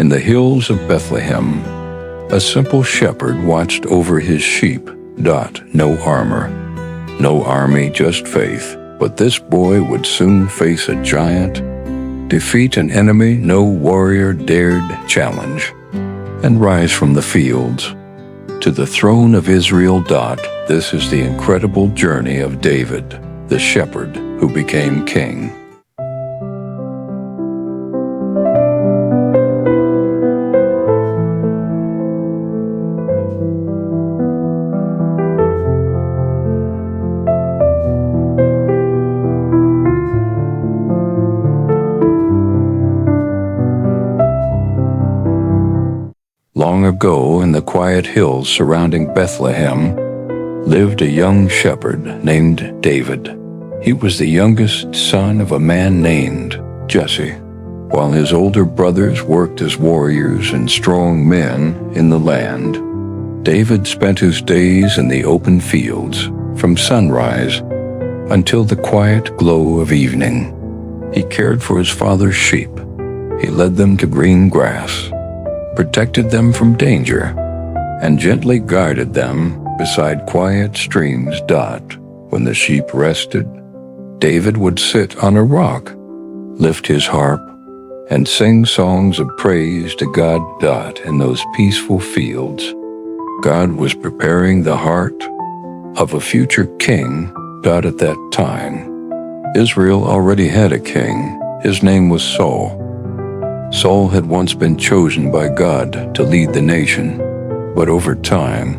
In the hills of Bethlehem, a simple shepherd watched over his sheep. No armor, no army, just faith. But this boy would soon face a giant, defeat an enemy no warrior dared challenge, and rise from the fields to the throne of Israel. This is the incredible journey of David, the shepherd who became king. Long ago, in the quiet hills surrounding Bethlehem, lived a young shepherd named David. He was the youngest son of a man named Jesse. While his older brothers worked as warriors and strong men in the land, David spent his days in the open fields from sunrise until the quiet glow of evening. He cared for his father's sheep. He led them to green grass, protected them from danger, and gently guided them beside quiet streams. When the sheep rested, David would sit on a rock, lift his harp, and sing songs of praise to God. In those peaceful fields, God was preparing the heart of a future king. At that time, Israel already had a king. His name was Saul. Saul had once been chosen by God to lead the nation, but over time,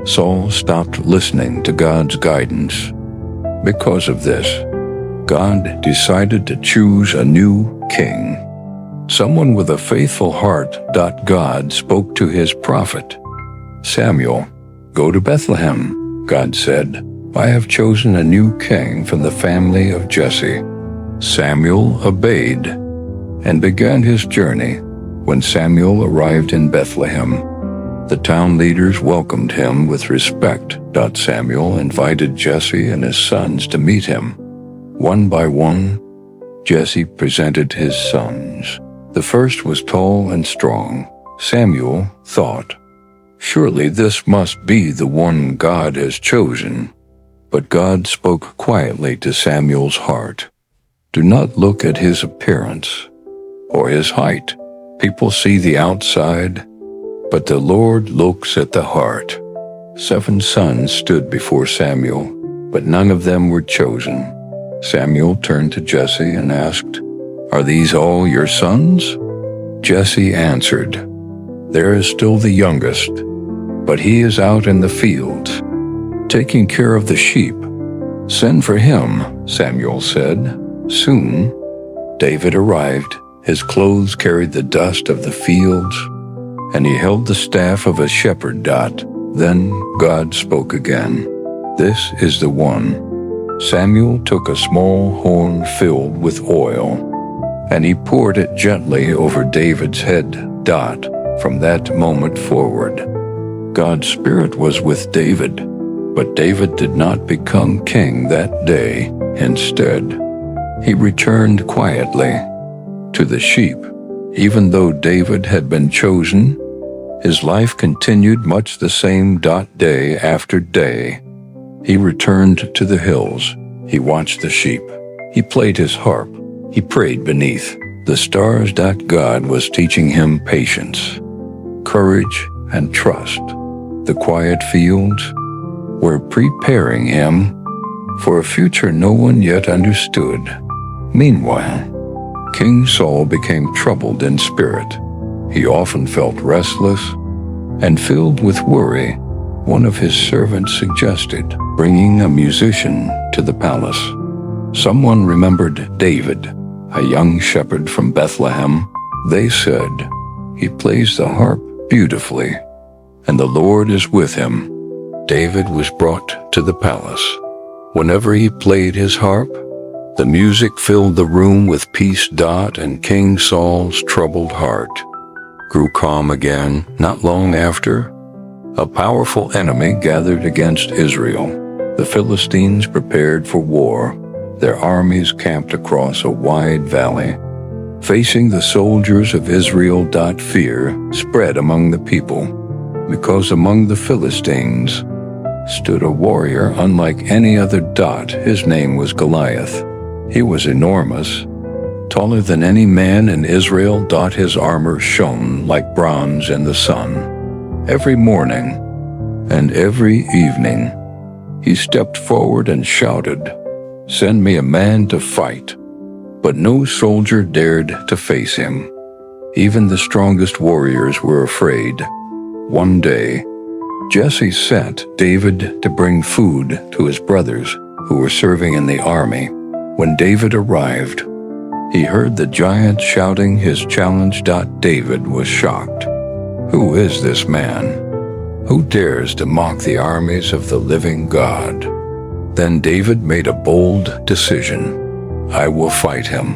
Saul stopped listening to God's guidance. Because of this, God decided to choose a new king, someone with a faithful heart. God spoke to his prophet, Samuel. "Go to Bethlehem," God said. "I have chosen a new king from the family of Jesse." Samuel obeyed and began his journey. When Samuel arrived in Bethlehem, the town leaders welcomed him with respect. Samuel invited Jesse and his sons to meet him. One by one, Jesse presented his sons. The first was tall and strong. Samuel thought, "Surely this must be the one God has chosen." But God spoke quietly to Samuel's heart. "Do not look at his appearance or his height. People see the outside, but the Lord looks at the heart." 7 sons stood before Samuel, but none of them were chosen. Samuel turned to Jesse and asked, "Are these all your sons?" Jesse answered, "There is still the youngest, but he is out in the fields, taking care of the sheep." "Send for him," Samuel said. Soon, David arrived. His clothes carried the dust of the fields, and he held the staff of a shepherd. Then God spoke again. "This is the one." Samuel took a small horn filled with oil, and he poured it gently over David's head. From that moment forward, God's Spirit was with David, but David did not become king that day. Instead, he returned quietly to the sheep. Even though David had been chosen, his life continued much the same. Day after day, he returned to the hills. He watched the sheep. He played his harp. He prayed beneath the stars. God was teaching him patience, courage, and trust. The quiet fields were preparing him for a future no one yet understood. Meanwhile, King Saul became troubled in spirit. He often felt restless and filled with worry. One of his servants suggested bringing a musician to the palace. Someone remembered David, a young shepherd from Bethlehem. They said, "He plays the harp beautifully, and the Lord is with him." David was brought to the palace. Whenever he played his harp, the music filled the room with peace. And King Saul's troubled heart grew calm again. Not long after, a powerful enemy gathered against Israel. The Philistines prepared for war. Their armies camped across a wide valley. Facing the soldiers of Israel. Fear spread among the people, because among the Philistines stood a warrior unlike any other. His name was Goliath. He was enormous, taller than any man in Israel. His armor shone like bronze in the sun. Every morning and every evening, he stepped forward and shouted, "Send me a man to fight." But no soldier dared to face him. Even the strongest warriors were afraid. One day, Jesse sent David to bring food to his brothers who were serving in the army. When David arrived, he heard the giant shouting his challenge. David was shocked. Who is this man? Who dares to mock the armies of the living God? Then David made a bold decision. I will fight him.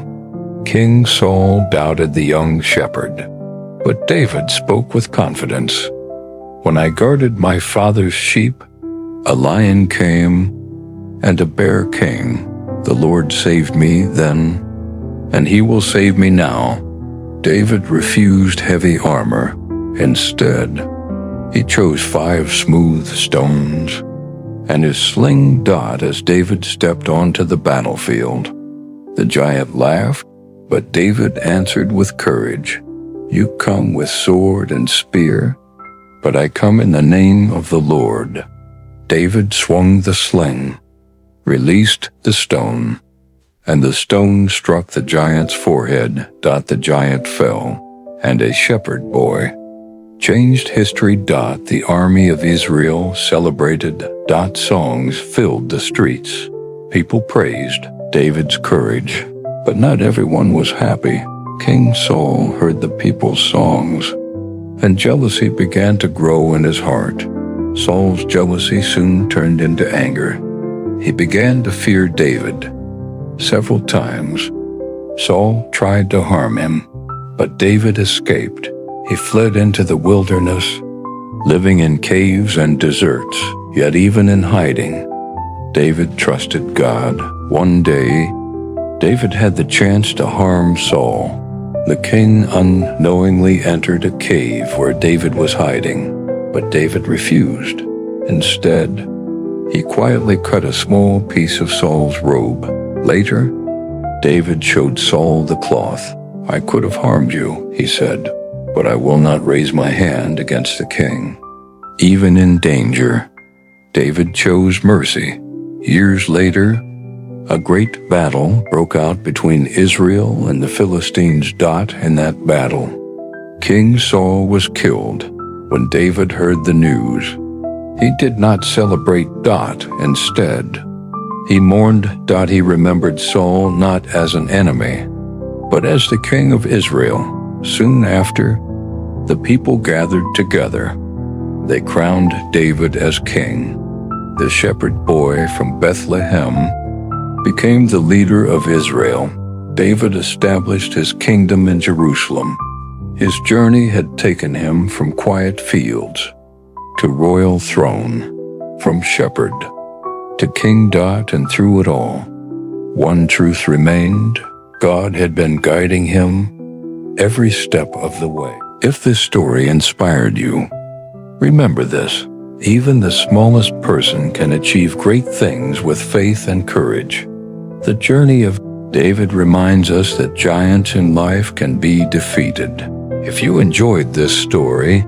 King Saul doubted the young shepherd, but David spoke with confidence. When I guarded my father's sheep, a lion came and a bear came. The Lord saved me then, and he will save me now. David refused heavy armor. Instead, he chose 5 smooth stones and his sling. As David stepped onto the battlefield, the giant laughed, but David answered with courage. You come with sword and spear, but I come in the name of the Lord. David swung the sling, released the stone, and the stone struck the giant's forehead. The giant fell, and a shepherd boy changed history. The army of Israel celebrated. Songs filled the streets. People praised David's courage, but not everyone was happy. King Saul heard the people's songs, and jealousy began to grow in his heart. Saul's jealousy soon turned into anger. He began to fear David. Several times, Saul tried to harm him, but David escaped. He fled into the wilderness, living in caves and deserts. Yet even in hiding, David trusted God. One day, David had the chance to harm Saul. The king unknowingly entered a cave where David was hiding, but David refused. Instead, he quietly cut a small piece of Saul's robe. Later, David showed Saul the cloth. I could have harmed you, he said, but I will not raise my hand against the king. Even in danger, David chose mercy. Years later, a great battle broke out between Israel and the Philistines. In that battle, King Saul was killed. When David heard the news, he did not celebrate. Instead, he mourned. He remembered Saul not as an enemy, but as the king of Israel. Soon after, the people gathered together. They crowned David as king. The shepherd boy from Bethlehem became the leader of Israel. David established his kingdom in Jerusalem. His journey had taken him from quiet fields to royal throne, from shepherd to king. And through it all, one truth remained. God had been guiding him every step of the way. If this story inspired you, remember this: even the smallest person can achieve great things with faith and courage. The journey of David reminds us that giants in life can be defeated. If you enjoyed this story,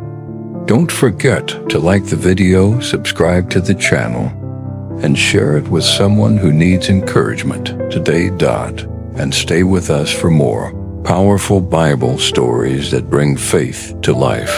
don't forget to like the video, subscribe to the channel, and share it with someone who needs encouragement today. And stay with us for more powerful Bible stories that bring faith to life.